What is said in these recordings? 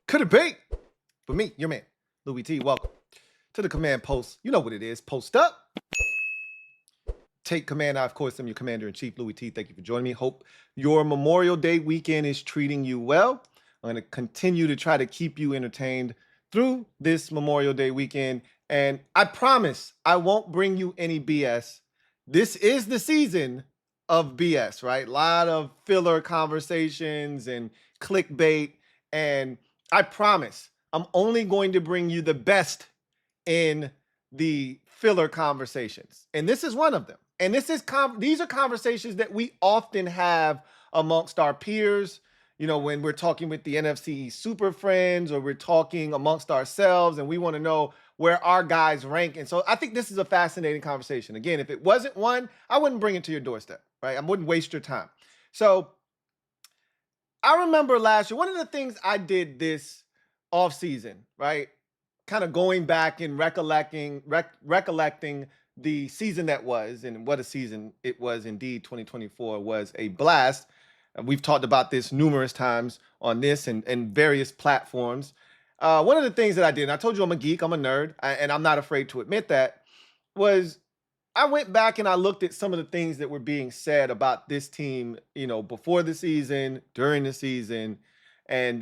Could it be? For me, your man, Louie T. Welcome to the command post. You know what it is. Post up. Take command. I, of course, am your commander-in-chief, Louie T. Thank you for joining me. Hope your Memorial Day weekend is treating you well. I'm going to continue to try to keep you entertained through this Memorial Day weekend. And I promise I won't bring you any BS. This is the season of BS, right? A lot of filler conversations and clickbait. And I promise I'm only going to bring you the best in the filler conversations. And this is one of them. And these are conversations that we often have amongst our peers, when we're talking with the NFC super friends or we're talking amongst ourselves and we want to know where our guys rank. And so I think this is a fascinating conversation. Again, if it wasn't one, I wouldn't bring it to your doorstep, right? I wouldn't waste your time. So I remember last year, one of the things I did this off season, right? Kind of going back and recollecting the season that was, and what a season it was indeed. 2024 was a blast. We've talked about this numerous times on this and various platforms. One of the things that I did, and I told you I'm a geek, I'm a nerd, and I'm not afraid to admit that, was I went back and I looked at some of the things that were being said about this team, before the season, during the season, and,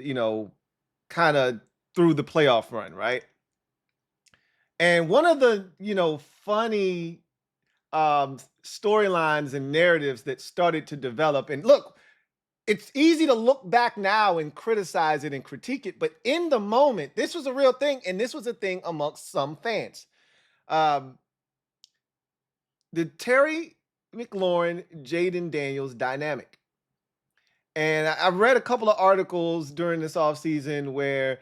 kind of through the playoff run, right? And one of the, funny storylines and narratives that started to develop, and look, it's easy to look back now and criticize it and critique it, but in the moment, this was a real thing, and this was a thing amongst some fans. The Terry McLaurin, Jayden Daniels dynamic. And I've read a couple of articles during this offseason where,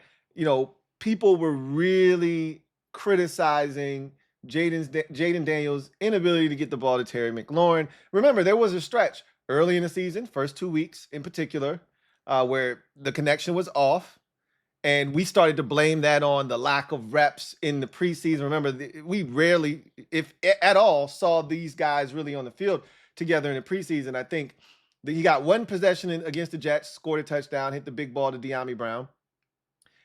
people were really criticizing Jayden Daniels' inability to get the ball to Terry McLaurin. Remember, there was a stretch early in the season, first 2 weeks in particular, where the connection was off. And we started to blame that on the lack of reps in the preseason. Remember, we rarely, if at all, saw these guys really on the field together in the preseason. I think that he got one possession against the Jets, scored a touchdown, hit the big ball to De'Ami Brown.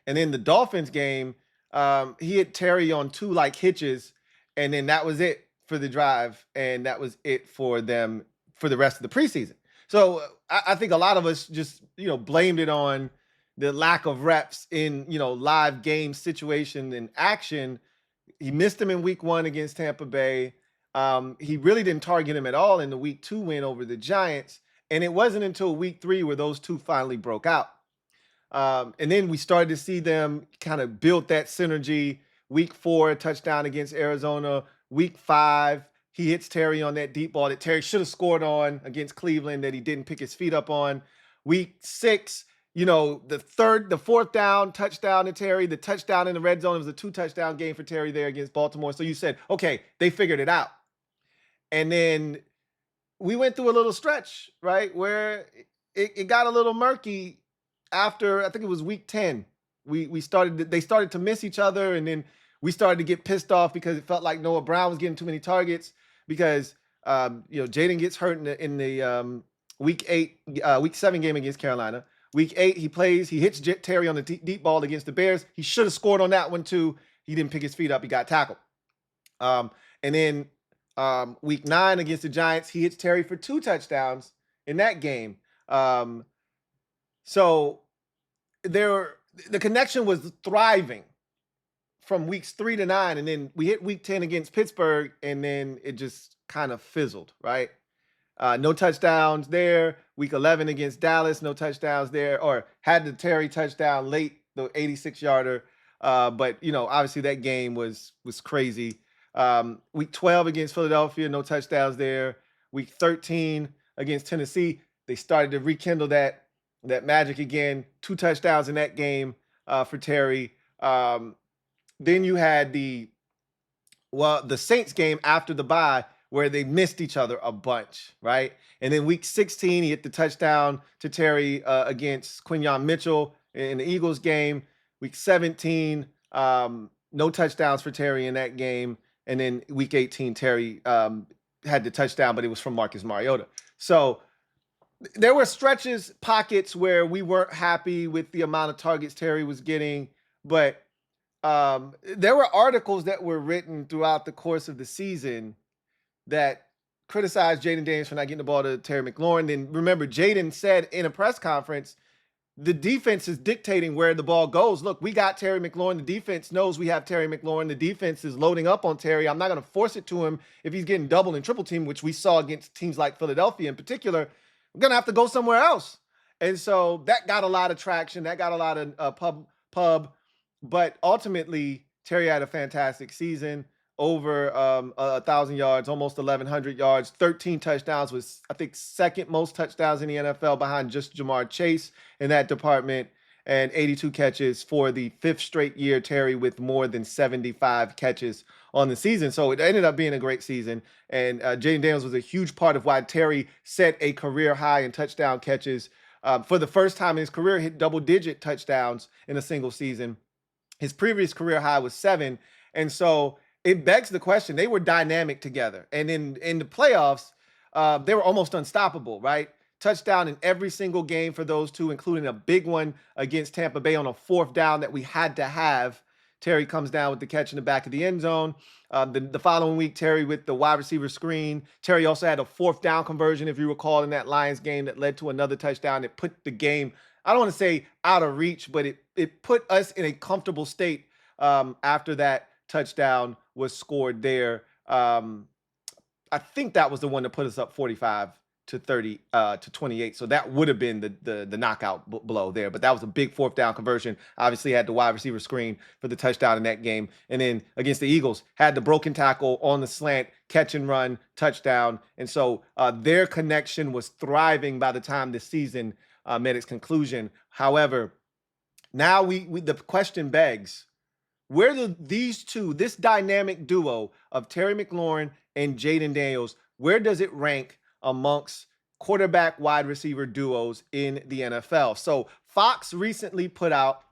And in the Dolphins game, he hit Terry on two hitches, and then that was it for the drive, and that was it for them for the rest of the preseason. So I think a lot of us just blamed it on the lack of reps in live game situation and action. He missed him in week 1 against Tampa Bay. He really didn't target him at all in the week 2 win over the Giants, and it wasn't until week 3 where those two finally broke out. And then we started to see them kind of build that synergy. Week 4, a touchdown against Arizona. Week 5, he hits Terry on that deep ball that Terry should have scored on against Cleveland that he didn't pick his feet up on. Week 6, the fourth down touchdown to Terry, the touchdown in the red zone. It was a 2-touchdown game for Terry there against Baltimore. So you said, okay, they figured it out. And then we went through a little stretch, right, where it got a little murky after, I think it was week 10. They started to miss each other, and then we started to get pissed off because it felt like Noah Brown was getting too many targets because Jayden gets hurt in the week 7 game against Carolina. Week 8, he plays, he hits Terry on the deep ball against the Bears. He should have scored on that one too. He didn't pick his feet up. He got tackled. And then week 9 against the Giants, he hits Terry for 2 touchdowns in that game. So the connection was thriving from weeks 3 to 9, and then we hit week 10 against Pittsburgh, and then it just kind of fizzled, right? No touchdowns there. Week 11 against Dallas, no touchdowns there, or had the Terry touchdown late, the 86-yarder. But obviously that game was crazy. Week 12 against Philadelphia, no touchdowns there. Week 13 against Tennessee, they started to rekindle that magic again. 2 touchdowns in that game for Terry. Then you had the Saints game after the bye where they missed each other a bunch, right? And then week 16, he hit the touchdown to Terry against Quinyon Mitchell in the Eagles game. Week 17, no touchdowns for Terry in that game. And then week 18, Terry had the touchdown, but it was from Marcus Mariota. So there were stretches, pockets where we weren't happy with the amount of targets Terry was getting, but there were articles that were written throughout the course of the season that criticized Jayden Daniels for not getting the ball to Terry McLaurin. And remember, Jayden said in a press conference, the defense is dictating where the ball goes. Look, we got Terry McLaurin. The defense knows we have Terry McLaurin. The defense is loading up on Terry. I'm not going to force it to him if he's getting double and triple team, which we saw against teams like Philadelphia in particular. I'm going to have to go somewhere else. And so that got a lot of traction. That got a lot of pub. But ultimately, Terry had a fantastic season, over 1,000 yards, almost 1,100 yards, 13 touchdowns, was, I think, second most touchdowns in the NFL behind just Jamar Chase in that department, and 82 catches for the fifth straight year, Terry, with more than 75 catches on the season. So it ended up being a great season, and Jayden Daniels was a huge part of why Terry set a career high in touchdown catches. For the first time in his career, hit double-digit touchdowns in a single season. His previous career high was 7. And so it begs the question. They were dynamic together. And in the playoffs, they were almost unstoppable, right? Touchdown in every single game for those two, including a big one against Tampa Bay on a 4th down that we had to have. Terry comes down with the catch in the back of the end zone. The following week, Terry with the wide receiver screen. Terry also had a 4th down conversion, if you recall, in that Lions game that led to another touchdown that put the game, I don't want to say out of reach, but it put us in a comfortable state after that touchdown was scored there. I think that was the one that put us up 45 to 30 to 28. So that would have been the knockout blow there. But that was a big 4th down conversion. Obviously had the wide receiver screen for the touchdown in that game. And then against the Eagles, had the broken tackle on the slant, catch and run, touchdown. And so their connection was thriving by the time the season met its conclusion. However, now the question begs, where do these two, this dynamic duo of Terry McLaurin and Jayden Daniels, where does it rank amongst quarterback wide receiver duos in the NFL? So Fox recently put out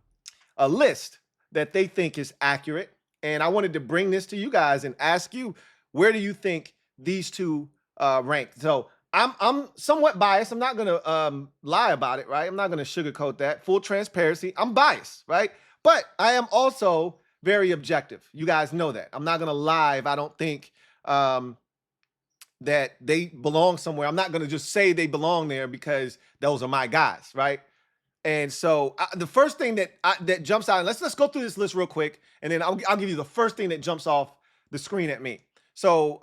a list that they think is accurate. And I wanted to bring this to you guys and ask you, where do you think these two rank? So I'm somewhat biased. I'm not going to lie about it, right? I'm not going to sugarcoat that. Full transparency. I'm biased, right? But I am also very objective. You guys know that. I'm not going to lie if I don't think that they belong somewhere. I'm not going to just say they belong there because those are my guys, right? And so the first thing that jumps out, and let's go through this list real quick, and then I'll give you the first thing that jumps off the screen at me. So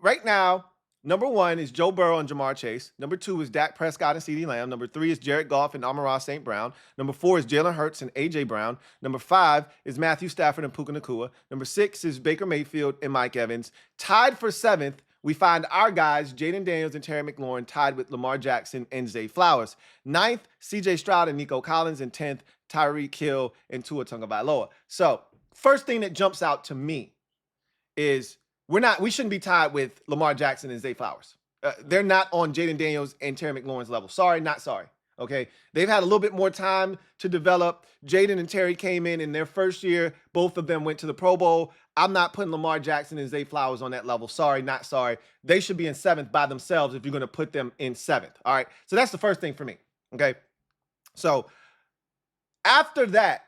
right now, number 1 is Joe Burrow and Jamar Chase. Number 2 is Dak Prescott and CeeDee Lamb. Number 3 is Jared Goff and Amon-Ra St. Brown. Number 4 is Jalen Hurts and A.J. Brown. Number 5 is Matthew Stafford and Puka Nacua. Number 6 is Baker Mayfield and Mike Evans. Tied for 7th, we find our guys, Jayden Daniels and Terry McLaurin, tied with Lamar Jackson and Zay Flowers. 9th, C.J. Stroud and Nico Collins. And 10th, Tyreek Hill and Tua Tagovailoa. So first thing that jumps out to me is we shouldn't be tied with Lamar Jackson and Zay Flowers. They're not on Jayden Daniels and Terry McLaurin's level. Sorry, not sorry. Okay. They've had a little bit more time to develop. Jayden and Terry came in their first year. Both of them went to the Pro Bowl. I'm not putting Lamar Jackson and Zay Flowers on that level. Sorry, not sorry. They should be in 7th by themselves if you're going to put them in 7th. All right. So that's the first thing for me. Okay. So after that,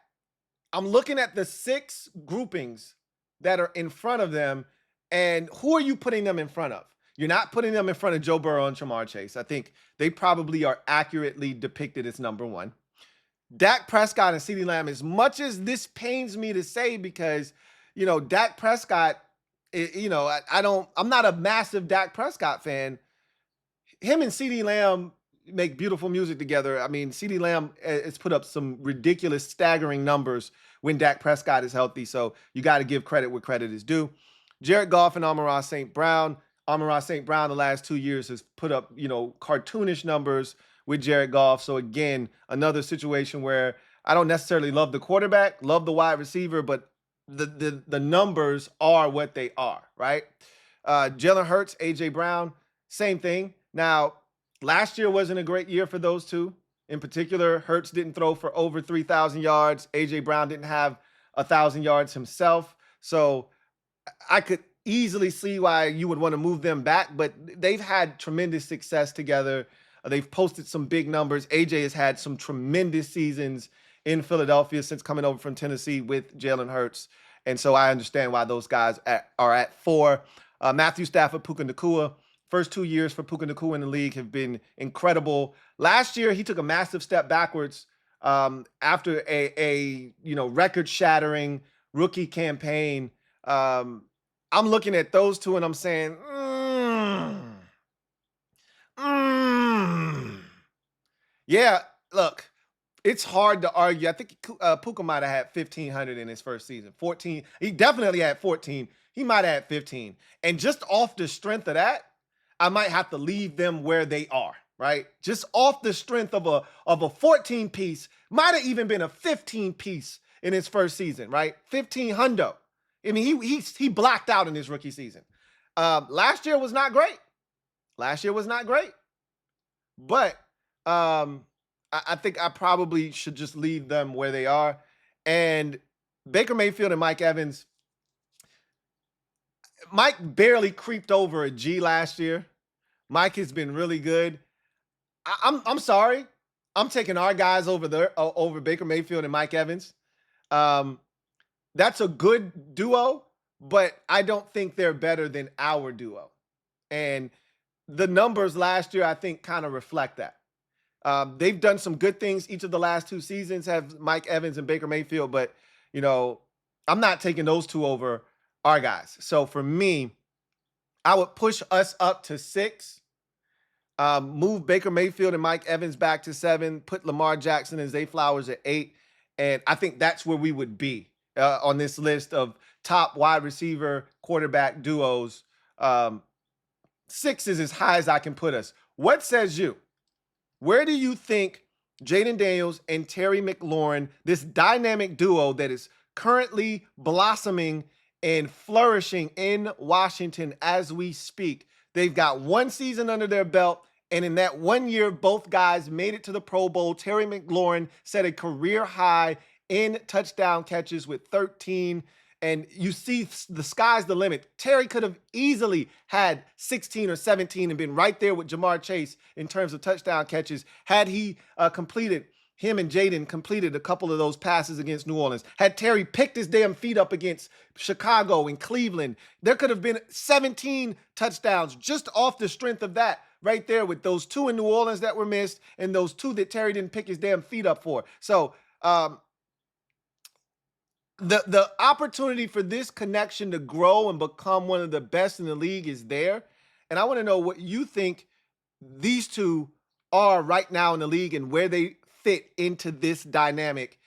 I'm looking at the 6 groupings that are in front of them. And who are you putting them in front of? You're not putting them in front of Joe Burrow and Jamar Chase. I think they probably are accurately depicted as number 1. Dak Prescott and CeeDee Lamb, as much as this pains me to say, because, Dak Prescott, I'm not a massive Dak Prescott fan. Him and CeeDee Lamb make beautiful music together. I mean, CeeDee Lamb has put up some ridiculous, staggering numbers when Dak Prescott is healthy. So you got to give credit where credit is due. Jared Goff and Amon-Ra St. Brown. Amon-Ra St. Brown the last 2 years has put up, cartoonish numbers with Jared Goff. So again, another situation where I don't necessarily love the quarterback, love the wide receiver, but the numbers are what they are, right? Jalen Hurts, A.J. Brown, same thing. Now, last year wasn't a great year for those two. In particular, Hurts didn't throw for over 3,000 yards. A.J. Brown didn't have 1,000 yards himself. So I could easily see why you would want to move them back, but they've had tremendous success together. They've posted some big numbers. AJ has had some tremendous seasons in Philadelphia since coming over from Tennessee with Jalen Hurts. And so I understand why those guys are at 4. Matthew Stafford, Puka Nacua. First 2 years for Puka Nacua in the league have been incredible. Last year, he took a massive step backwards after a record-shattering rookie campaign. I'm looking at those two and I'm saying, yeah, look, it's hard to argue. I think Puka might have had 1,500 in his first season. 14. He definitely had 14. He might have had 15. And just off the strength of that, I might have to leave them where they are, right? Just off the strength of a 14 piece, might have even been a 15 piece in his first season, right? 15 hundo. I mean, he blacked out in his rookie season. Last year was not great. But I think I probably should just leave them where they are. And Baker Mayfield and Mike Evans, Mike barely creeped over a G last year. Mike has been really good. I'm sorry. I'm taking our guys over Baker Mayfield and Mike Evans. That's a good duo, but I don't think they're better than our duo. And the numbers last year, I think, kind of reflect that. They've done some good things each of the last 2 seasons, have Mike Evans and Baker Mayfield, but, I'm not taking those two over our guys. So for me, I would push us up to 6, move Baker Mayfield and Mike Evans back to 7, put Lamar Jackson and Zay Flowers at 8, and I think that's where we would be on this list of top wide receiver quarterback duos. 6 is as high as I can put us. What says you? Where do you think Jayden Daniels and Terry McLaurin, this dynamic duo that is currently blossoming and flourishing in Washington as we speak? They've got 1 season under their belt, and in that 1 year, both guys made it to the Pro Bowl. Terry McLaurin set a career high in touchdown catches with 13. And you see the sky's the limit. Terry could have easily had 16 or 17 and been right there with Jamar Chase in terms of touchdown catches had he him and Jayden completed a couple of those passes against New Orleans. Had Terry picked his damn feet up against Chicago and Cleveland, there could have been 17 touchdowns just off the strength of that right there with those 2 in New Orleans that were missed and those 2 that Terry didn't pick his damn feet up for. So, the opportunity for this connection to grow and become one of the best in the league is there. And I want to know what you think these two are right now in the league and where they fit into this dynamic.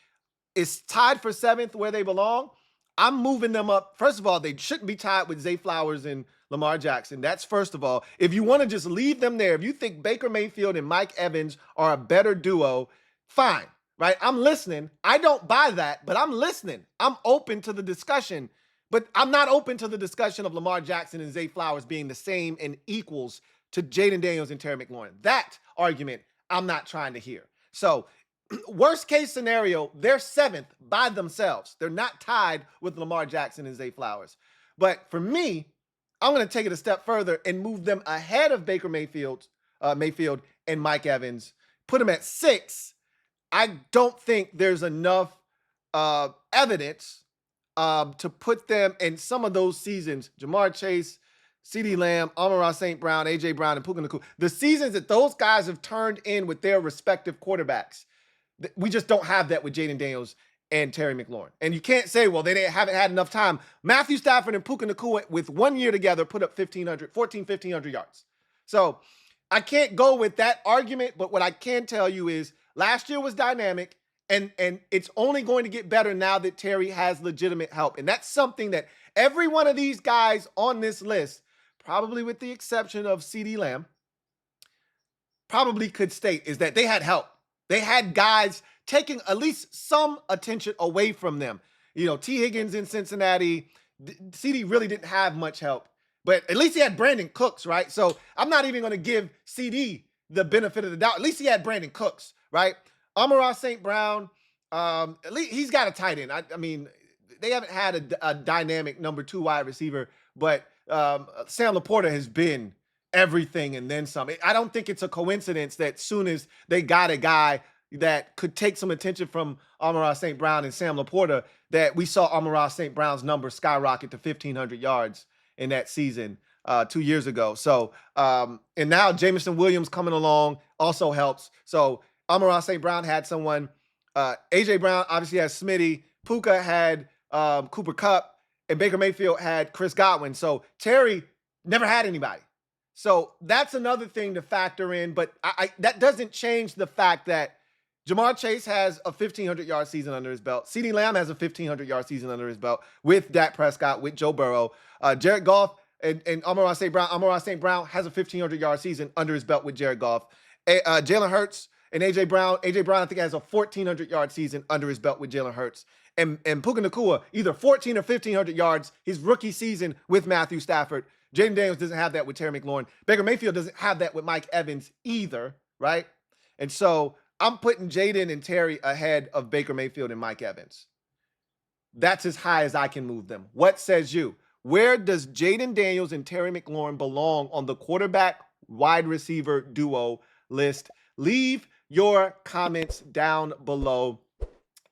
It's tied for 7th where they belong. I'm moving them up. First of all, they shouldn't be tied with Zay Flowers and Lamar Jackson. That's first of all. If you want to just leave them there, if you think Baker Mayfield and Mike Evans are a better duo, fine. Right? I'm listening. I don't buy that, but I'm listening. I'm open to the discussion, but I'm not open to the discussion of Lamar Jackson and Zay Flowers being the same and equals to Jayden Daniels and Terry McLaurin. That argument I'm not trying to hear. So worst case scenario, they're 7th by themselves. They're not tied with Lamar Jackson and Zay Flowers. But for me, I'm going to take it a step further and move them ahead of Baker Mayfield and Mike Evans, put them at 6. I don't think there's enough evidence to put them in some of those seasons. Jamar Chase, CeeDee Lamb, Amon-Ra St. Brown, A.J. Brown, and Puka Nacua. The seasons that those guys have turned in with their respective quarterbacks, we just don't have that with Jayden Daniels and Terry McLaurin. And you can't say, well, haven't had enough time. Matthew Stafford and Puka Nacua with 1 year together put up 1,500 yards. So I can't go with that argument, but what I can tell you is last year was dynamic, and it's only going to get better now that Terry has legitimate help. And that's something that every one of these guys on this list, probably with the exception of CeeDee Lamb, probably could state is that they had help. They had guys taking at least some attention away from them. T. Higgins in Cincinnati, CeeDee really didn't have much help. But at least he had Brandon Cooks, right? So I'm not even going to give CeeDee the benefit of the doubt. At least he had Brandon Cooks, right? Amon-Ra St. Brown, at least he's got a tight end. I mean, they haven't had a dynamic number 2 wide receiver, but Sam Laporta has been everything and then some. I don't think it's a coincidence that soon as they got a guy that could take some attention from Amon-Ra St. Brown and Sam Laporta, that we saw Amon-Ra St. Brown's number skyrocket to 1,500 yards in that season 2 years ago. So, and now Jameson Williams coming along also helps. So Amon-Ra St. Brown had someone. A.J. Brown obviously has Smitty. Puka had Cooper Kupp. And Baker Mayfield had Chris Godwin. So Terry never had anybody. So that's another thing to factor in. But that doesn't change the fact that Jamar Chase has a 1,500-yard season under his belt. CeeDee Lamb has a 1,500-yard season under his belt with Dak Prescott, with Joe Burrow. Jared Goff and Amon-Ra St. Brown. Amon-Ra St. Brown has a 1,500-yard season under his belt with Jared Goff. Jalen Hurts and A.J. Brown. A.J. Brown, I think, has a 1,400-yard season under his belt with Jalen Hurts. And Puka Nacua, either 14 or 1,500 yards his rookie season with Matthew Stafford. Jayden Daniels doesn't have that with Terry McLaurin. Baker Mayfield doesn't have that with Mike Evans either, right? And so I'm putting Jayden and Terry ahead of Baker Mayfield and Mike Evans. That's as high as I can move them. What says you? Where does Jayden Daniels and Terry McLaurin belong on the quarterback wide receiver duo list? Leave your comments down below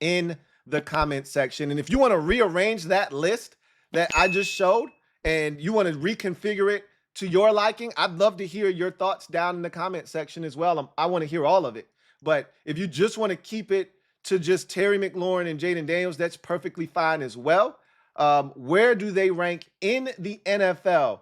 in the comment section. And if you want to rearrange that list that I just showed and you want to reconfigure it to your liking, I'd love to hear your thoughts down in the comment section as well. I want to hear all of it. But if you just want to keep it to just Terry McLaurin and Jayden Daniels, that's perfectly fine as well. Where do they rank in the NFL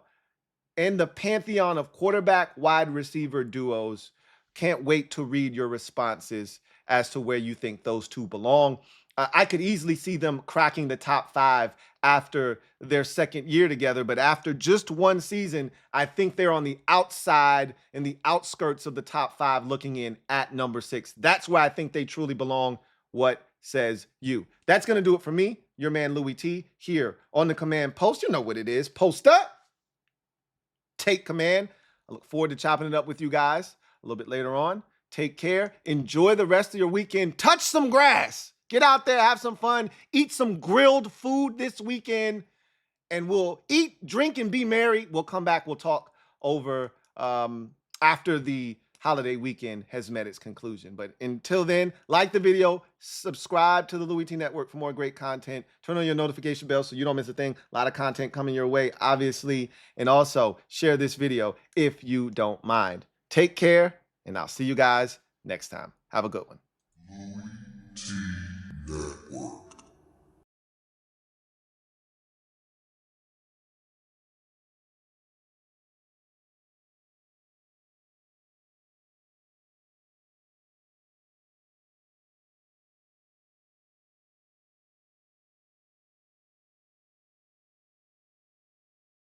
in the pantheon of quarterback wide receiver duos? Can't wait to read your responses as to where you think those two belong. I could easily see them cracking the top 5 after their second year together, but after just one season, I think they're on the outside and the outskirts of the top 5 looking in at number 6. That's where I think they truly belong. What says you? That's going to do it for me, your man Louie T, here on the Command Post. You know what it is. Post up. Take command. I look forward to chopping it up with you guys a little bit later on. Take care. Enjoy the rest of your weekend. Touch some grass. Get out there, have some fun, eat some grilled food this weekend, and we'll eat, drink, and be merry. We'll come back. We'll talk over after the holiday weekend has met its conclusion. But until then, like the video, subscribe to the Louie T Network for more great content. Turn on your notification bell so you don't miss a thing. A lot of content coming your way, obviously. And also, share this video if you don't mind. Take care, and I'll see you guys next time. Have a good one. LouieTeeNetwork.